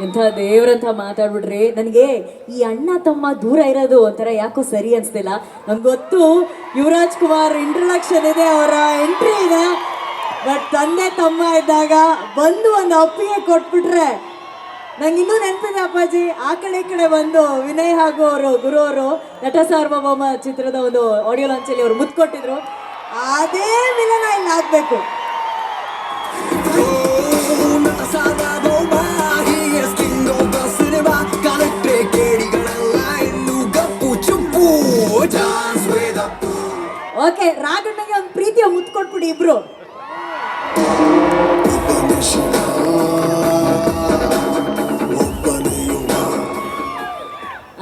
ಎಂಥ ದೇವ್ರಂತ ಮಾತಾಡ್ಬಿಡ್ರಿ. ನನಗೆ ಈ ಅಣ್ಣ ತಮ್ಮ ದೂರ ಇರೋದು ಒಂಥರ ಯಾಕೋ ಸರಿ ಅನಿಸ್ತಿಲ್ಲ. ನಂಗೆ ಗೊತ್ತು ಯುವರಾಜ್ ಕುಮಾರ್ ಇಂಟ್ರೊಡಕ್ಷನ್ ಇದೆ, ಅವರ ಎಂಟ್ರಿ ಇದೆ, ಬಟ್ ತಂದೆ ತಮ್ಮ ಇದ್ದಾಗ ಬಂದು ಒಂದು ಅಪ್ಪಿಗೆ ಕೊಟ್ಬಿಟ್ರೆ ನಂಗೆ ಇನ್ನೂ ನೆನಪಿದೆ ಅಪ್ಪಾಜಿ. ಆ ಕಡೆ ಈ ಕಡೆ ಬಂದು ವಿನಯ್ ಹಾಗೂ ಅವರು ಗುರು ಅವರು ನಟ ಸಾರ್ವಭೌಮ ಚಿತ್ರದ ಒಂದು ಆಡಿಯೋ ಲಾಂಚಲ್ಲಿ ಅವರು ಮುತ್ತು ಕೊಟ್ಟಿದ್ರು. ಅದೇ ಮಿಲನ ಇಲ್ಲಿ ಆಗ್ಬೇಕು. ಓಕೆ, ರಾಘಣ್ಣಗೆ ಒಂದು ಪ್ರೀತಿಯ ಮುತ್ತು ಕೊಟ್ಬಿಡಿ ಇಬ್ರು.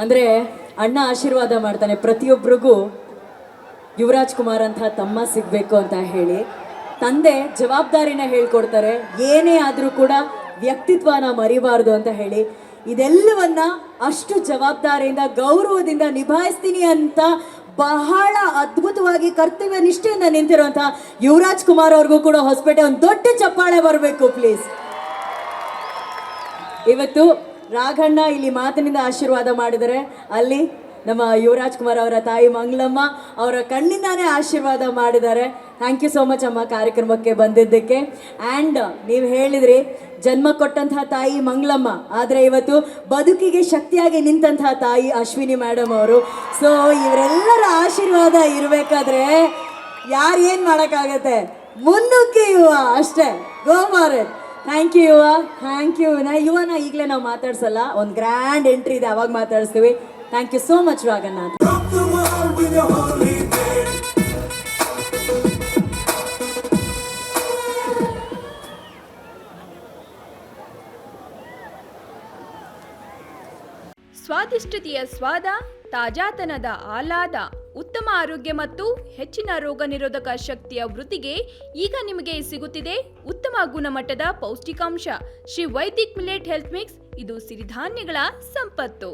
ಅಂದ್ರೆ ಅಣ್ಣ ಆಶೀರ್ವಾದ ಮಾಡ್ತಾನೆ ಪ್ರತಿಯೊಬ್ಬರಿಗೂ ಯುವರಾಜ್ ಕುಮಾರ್ ಅಂತ ತಮ್ಮ ಸಿಗ್ಬೇಕು ಅಂತ ಹೇಳಿ. ತಂದೆ ಜವಾಬ್ದಾರಿನ ಹೇಳ್ಕೊಡ್ತಾರೆ, ಏನೇ ಆದರೂ ಕೂಡ ವ್ಯಕ್ತಿತ್ವನ ಮರಿಬಾರ್ದು ಅಂತ ಹೇಳಿ. ಇದೆಲ್ಲವನ್ನ ಅಷ್ಟು ಜವಾಬ್ದಾರಿಯಿಂದ ಗೌರವದಿಂದ ನಿಭಾಯಿಸ್ತೀನಿ ಅಂತ ಬಹಳ ಅದ್ಭುತವಾಗಿ ಕರ್ತವ್ಯ ನಿಷ್ಠೆಯಿಂದ ನಿಂತಿರುವಂಥ ಯುವರಾಜ್ ಕುಮಾರ್ ಅವ್ರಿಗೂ ಕೂಡ ಹೊಸಪೇಟೆ ಒಂದು ದೊಡ್ಡ ಚಪ್ಪಾಳೆ ಬರಬೇಕು ಪ್ಲೀಸ್. ಇವತ್ತು ರಾಘಣ್ಣ ಇಲ್ಲಿ ಮಾತಿನಿಂದ ಆಶೀರ್ವಾದ ಮಾಡಿದರೆ, ಅಲ್ಲಿ ನಮ್ಮ ಯುವರಾಜ್ ಕುಮಾರ್ ಅವರ ತಾಯಿ ಮಂಗಳಮ್ಮ ಅವರ ಕಣ್ಣಿಂದಾನೇ ಆಶೀರ್ವಾದ ಮಾಡಿದ್ದಾರೆ. ಥ್ಯಾಂಕ್ ಯು ಸೋ ಮಚ್ ಅಮ್ಮ ಕಾರ್ಯಕ್ರಮಕ್ಕೆ ಬಂದಿದ್ದಕ್ಕೆ. ಆ್ಯಂಡ್ ನೀವು ಹೇಳಿದ್ರಿ ಜನ್ಮ ಕೊಟ್ಟಂತಹ ತಾಯಿ ಮಂಗಳಮ್ಮ, ಆದರೆ ಇವತ್ತು ಬದುಕಿಗೆ ಶಕ್ತಿಯಾಗಿ ನಿಂತಹ ತಾಯಿ ಅಶ್ವಿನಿ ಮೇಡಮ್ ಅವರು. ಸೊ ಇವರೆಲ್ಲರ ಆಶೀರ್ವಾದ ಇರಬೇಕಾದ್ರೆ ಯಾರು ಏನು ಮಾಡೋಕ್ಕಾಗತ್ತೆ, ಮುನ್ನುಗ್ಗಿ ಯುವ ಅಷ್ಟೇ, go for it. Thank you Yuva, thank you Vinay. ಯುವನ ಈಗಲೇ ನಾವು ಮಾತಾಡ್ಸಲ್ಲ, ಒಂದು ಗ್ರ್ಯಾಂಡ್ ಎಂಟ್ರಿ ಇದೆ ಅವಾಗ ಮಾತಾಡಿಸ್ತೀವಿ. Thank you so much Raghanna. ಸ್ವಾದಿಷ್ಟತೆಯ ಸ್ವಾದ, ತಾಜಾತನದ ಆಹ್ಲಾದ, ಉತ್ತಮ ಆರೋಗ್ಯ ಮತ್ತು ಹೆಚ್ಚಿನ ರೋಗ ನಿರೋಧಕ ಶಕ್ತಿಯ ವೃದ್ಧಿಗೆ ಈಗ ನಿಮಗೆ ಸಿಗುತ್ತಿದೆ ಉತ್ತಮ ಗುಣಮಟ್ಟದ ಪೌಷ್ಟಿಕಾಂಶ Shri Vaidik millet health mix. ಇದು ಸಿರಿಧಾನ್ಯಗಳ ಸಂಪತ್ತು.